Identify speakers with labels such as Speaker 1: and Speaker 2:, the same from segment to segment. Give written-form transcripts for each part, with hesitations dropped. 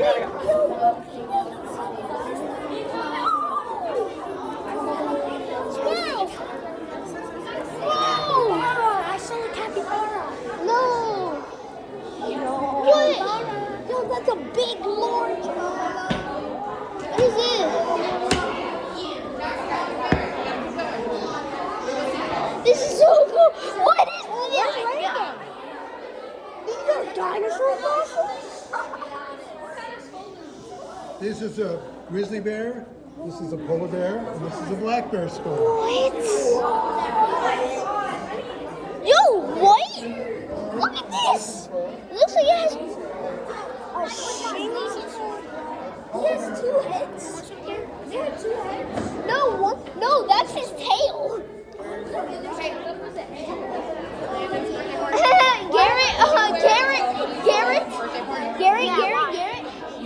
Speaker 1: I saw a capybara.
Speaker 2: No. What? Yo, that's a big large. What is this? This is so cool. What is this? These are dinosaur fossils?
Speaker 3: This is a grizzly bear, this is a polar bear, and this is a black bear skull.
Speaker 2: What? Yo, what? Look at this. It looks like it has a shiny. It has two heads.
Speaker 1: There are two heads.
Speaker 2: No, one. No, that's his tail.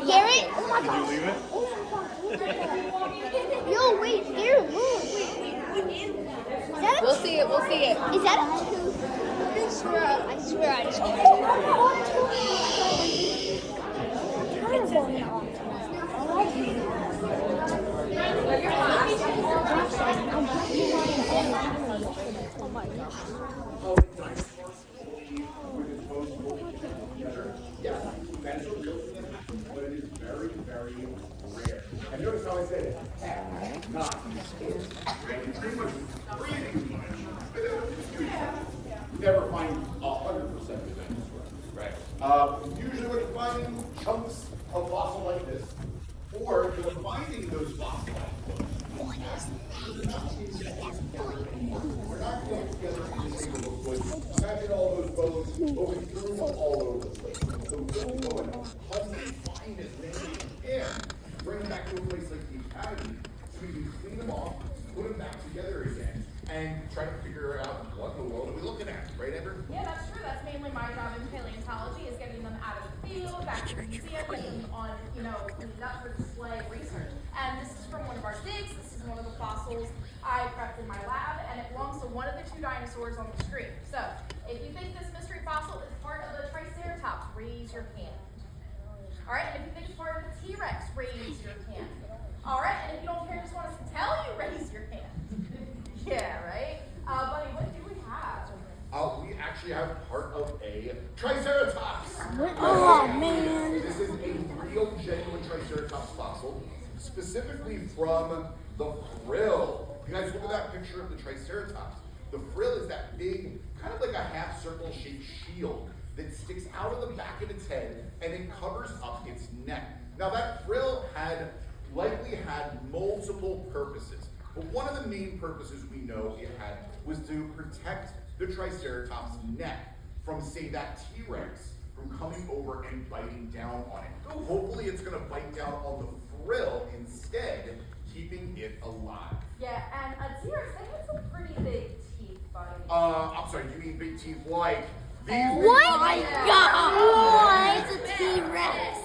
Speaker 2: Garrett. Oh my
Speaker 4: Did you leave it?
Speaker 2: Yo, wait, Garrett, look. Is that
Speaker 1: We'll see it.
Speaker 2: Is that a tooth? I swear I just Oh my gosh.
Speaker 5: But it is very, very rare. And notice how I said it. Not. It's pretty much breathing much. You never find 100% of the dinosaur, right? Usually when you're finding chunks of fossil like this, or you're finding those fossil we're not going together in a single place. Imagine all those bones moving through all over the place. So we'll go and hunt and find as many as we can, bring them back to a place like the Academy, so we can clean them off, put them back together again, and try to figure out what in the world are we looking at, right, Amber?
Speaker 6: Yeah, that's true. That's mainly my job in paleontology, is getting them out of the field, back to the museum, getting them on, cleaned up for display research. And this is from one of our digs. This is one of the fossils I prepped in my lab, and it belongs to one of the two dinosaurs on the screen. So, if you think this mystery fossil is part of the Triceratops, raise your hand. All right, and if you think it's part of the T-Rex, raise your hand. All right, and if you don't care, just want us to tell you, raise your hand. Yeah, right? Buddy, what do we have?
Speaker 5: We actually have part of a Triceratops.
Speaker 2: Oh, man.
Speaker 5: This is a real, genuine Triceratops fossil, specifically from the frill. You guys look at that picture of the Triceratops. The frill is that big, kind of like a half-circle shaped shield that sticks out of the back of its head and it covers up its neck. Now that frill likely had multiple purposes, but one of the main purposes we know it had was to protect the Triceratops' neck from, say, that T-Rex from coming over and biting down on it. Hopefully it's going to bite down on the frill instead, keeping it alive.
Speaker 6: Yeah, and a T-Rex, they had some pretty big teeth, buddy.
Speaker 5: I'm sorry, you mean big teeth like these?
Speaker 2: What? My God! It's a T-Rex.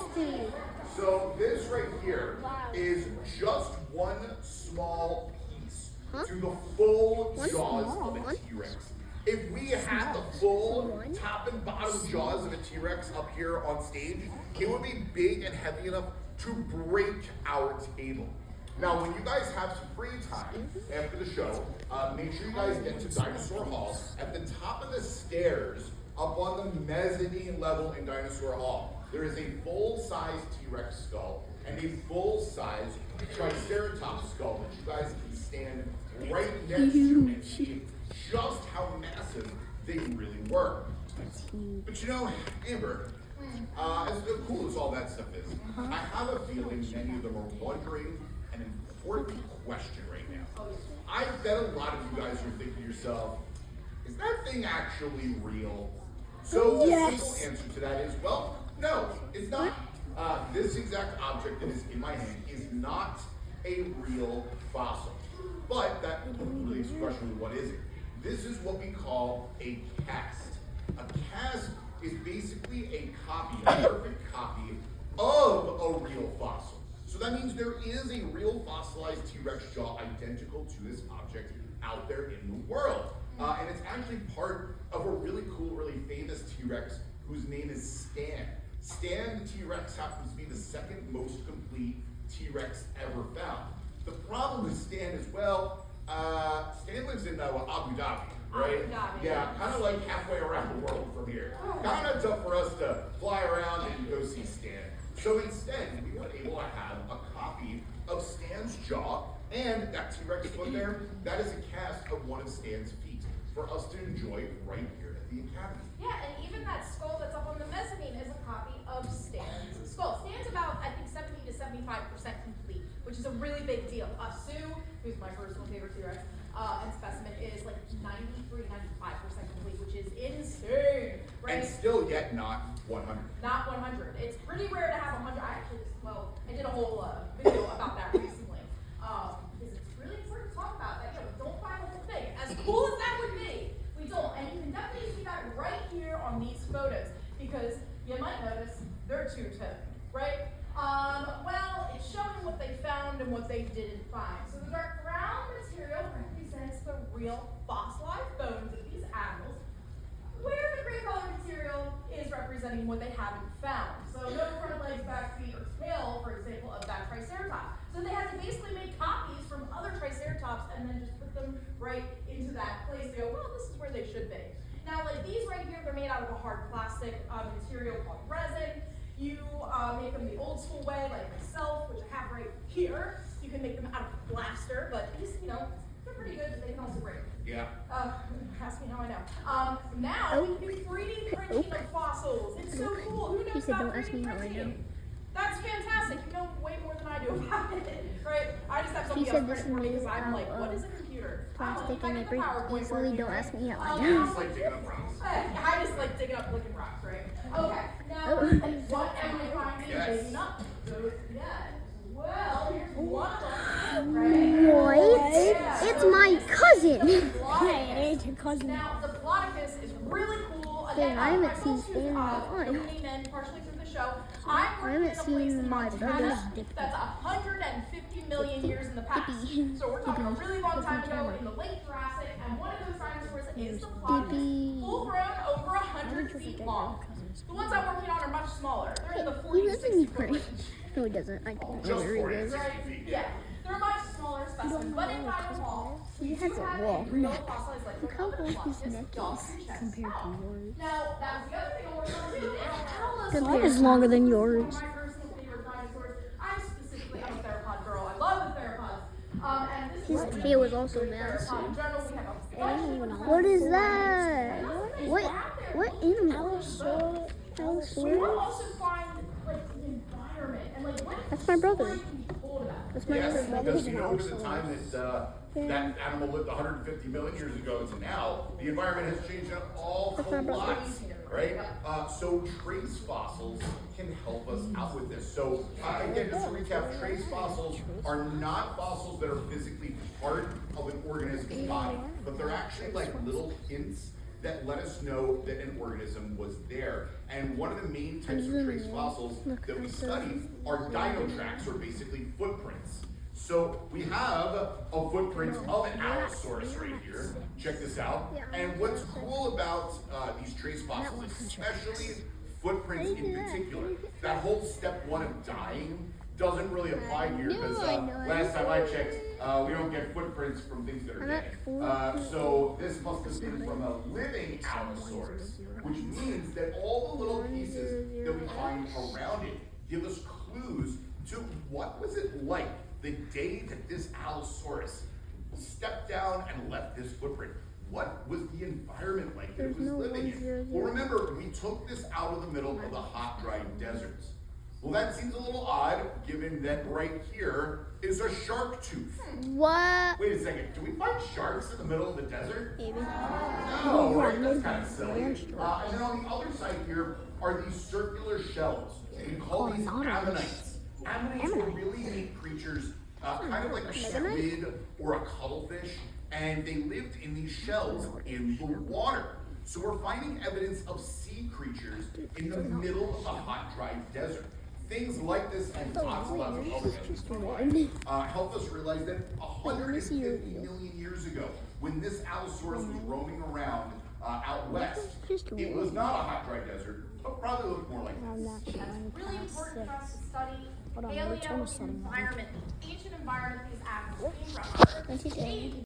Speaker 5: So this right here is just one small piece to the full jaws of a T-Rex. If we had the full top and bottom jaws of a T-Rex up here on stage, it would be big and heavy enough to break our table. Now, when you guys have some free time after the show, make sure you guys get to Dinosaur Hall. At the top of the stairs, up on the mezzanine level in Dinosaur Hall, there is a full-size T-Rex skull and a full-size Triceratops skull that you guys can stand right next to and see just how massive they really were. But you know, Amber, as cool as all that stuff is, I have a feeling many of them are wondering an important question right now. I bet a lot of you guys are thinking to yourself, is that thing actually real? So the simple answer to that is, well, no, it's not. This exact object that is in my hand is not a real fossil. But that really is the question, what is it? This is what we call a cast. A cast is basically a copy, a perfect copy of a real fossil. So that means there is a real fossilized T-Rex jaw identical to this object out there in the world. And it's actually part of a really cool, really famous T-Rex whose name is Stan. Stan the T-Rex happens to be the second most complete T-Rex ever found. The problem with Stan is, well, Stan lives in Abu Dhabi, right?
Speaker 6: Abu Dhabi.
Speaker 5: Yeah, kind of like halfway around the world from here. Kind of tough for us to fly around and go see Stan. So instead, we were able to have a copy of Stan's jaw, and that T-Rex foot there, that is a cast of one of Stan's feet for us to enjoy right here at the Academy.
Speaker 6: Yeah, and even that skull that's up on the mezzanine is a copy of Stan's skull. Stan's about, I think, 70 to 75% complete, which is a really big deal. Sue, who's my personal favorite T-Rex, and specimen is like 93, 95% complete, which is insane, right?
Speaker 5: And still yet not 100.
Speaker 6: Not 100. It's pretty rare to have 100. I did a whole video about that recently. Because it's really important to talk about that. Yeah, we don't find the whole thing. As cool as that would be, we don't. And you can definitely see that right here on these photos. Because you might notice they're two-toed, right? Well, it's showing what they found and what they didn't find. So the dark brown material represents the real fossilized bones of these animals, where the gray color material is representing what they haven't found. So no front legs, back feet, or tail, for example, of that Triceratops. So they had to basically make copies from other Triceratops and then just put them right into that place. They go, well, this is where they should be. Now, like these right here, they're made out of a hard plastic material called resin. You make them the old school way, like myself, which I have right here. You can make them out of plaster, but these, they're pretty good, but they can also break.
Speaker 5: Yeah.
Speaker 6: Ask me how I know. Now we can do 3D printing of fossils. It's so cool. Who knows about 3D printing? That's fantastic. You know way more than I do about it, right? I just have somebody else print it for me because I'm like, what is a computer?
Speaker 2: Plastic and I break easily. Don't ask me how I
Speaker 5: I
Speaker 2: know.
Speaker 5: just like digging up rocks.
Speaker 6: I just like digging up looking rocks, right? Okay, now what am I finding?
Speaker 5: Yes.
Speaker 6: Digging up those yet. Well, here's one of them, right?
Speaker 2: What?
Speaker 6: Yeah.
Speaker 2: It's my cousin.
Speaker 6: Plodicus. Now, the Plodicus is really cool. Again,
Speaker 2: I haven't
Speaker 6: Michael,
Speaker 2: seen
Speaker 6: who's,
Speaker 2: Stan in a while.
Speaker 6: illuminating in partially through the show. I'm
Speaker 2: I
Speaker 6: working in
Speaker 2: haven't
Speaker 6: a place
Speaker 2: seen
Speaker 6: in
Speaker 2: my
Speaker 6: Montana
Speaker 2: brother's Dippy.
Speaker 6: that's 150 million years in the past.
Speaker 2: Dippy.
Speaker 6: So we're talking a
Speaker 2: Dippy.
Speaker 6: really long time
Speaker 2: Dippy
Speaker 6: ago
Speaker 2: camera.
Speaker 6: in the late Jurassic, and one of those dinosaurs is the Plodicus,
Speaker 2: Dippy.
Speaker 6: full grown, over 100 feet long. The ones I'm working on are much smaller. They're in the
Speaker 2: He
Speaker 6: 40 to
Speaker 2: lives in
Speaker 6: 60 foot
Speaker 2: Ukraine.
Speaker 6: range.
Speaker 2: No, he doesn't. I can't
Speaker 5: Just
Speaker 2: remember
Speaker 5: 40
Speaker 2: he
Speaker 5: to
Speaker 2: does.
Speaker 5: 60 feet.
Speaker 6: Yeah, they're a much smaller specimen, but in Rhino Hall,
Speaker 2: He
Speaker 6: we
Speaker 2: has
Speaker 6: do
Speaker 2: a
Speaker 6: have
Speaker 2: wall
Speaker 6: real
Speaker 2: neck.
Speaker 6: fossilized
Speaker 2: Look how
Speaker 6: other
Speaker 2: long his
Speaker 6: Plodicus
Speaker 2: neck
Speaker 6: dogs
Speaker 2: is
Speaker 6: and checks
Speaker 2: compared to
Speaker 6: out.
Speaker 2: yours.
Speaker 6: Now, that was the other thing I worked on too. Atlas
Speaker 2: Compared is longer than yours.
Speaker 6: One of my personal favorite dinosaurs. I'm a theropod girl. I love the theropods. And this
Speaker 2: His
Speaker 6: is
Speaker 2: tail
Speaker 6: really
Speaker 2: is also
Speaker 6: good
Speaker 2: massive.
Speaker 6: theropod. In general, we have a bunch of different
Speaker 2: What is
Speaker 6: kinds.
Speaker 2: that? What animal?
Speaker 6: We
Speaker 2: Allosaurus?
Speaker 6: also find like the environment and like what
Speaker 2: That's my brother.
Speaker 6: story can be told about.
Speaker 2: That's my
Speaker 5: Yes,
Speaker 2: brother.
Speaker 5: because over the time that animal lived 150 million years ago to now, the environment has changed an awful
Speaker 2: my brother.
Speaker 5: lot, right? So trace fossils can help us out with this. So again, just to recap, trace fossils are not fossils that are physically part of an organism's body, but they're actually like little hints that let us know that an organism was there. And one of the main types of trace fossils that we study are dino tracks, or basically footprints. So we have a footprint of an Allosaurus right here. Check this out. And what's cool about these trace fossils, especially footprints in particular, that whole step one of dying doesn't really apply here because last time I checked, we don't get footprints from things that are dead. So this must have been from a living Allosaurus, which means that all the little pieces that we find around it give us clues to what was it like the day that this Allosaurus stepped down and left this footprint. What was the environment like that it was living in? Well, remember, we took this out of the middle of the hot, dry deserts. Well, that seems a little odd, given that right here is a shark tooth.
Speaker 2: What?
Speaker 5: Wait a second, do we find sharks in the middle of the desert?
Speaker 2: Maybe.
Speaker 5: No, right? That's kind of silly. And then on the other side here are these circular shells. We call these ammonites. Ammonites are really neat creatures, kind of like a squid or a cuttlefish, and they lived in these shells in the water. So we're finding evidence of sea creatures in the middle of the hot, dry desert. Things like this and lots and lots of other things help us realize that 150 million years ago, when this Allosaurus was roaming around out west,
Speaker 2: just
Speaker 5: It was not a hot, dry desert, but probably looked more like
Speaker 2: I'm
Speaker 5: this.
Speaker 2: not showing
Speaker 6: Really
Speaker 2: past
Speaker 6: important for us
Speaker 2: 6.
Speaker 6: to study
Speaker 2: Hold on, let me turn the setting on.
Speaker 6: environment, the ancient environment these animals came from.
Speaker 2: Twenty-two.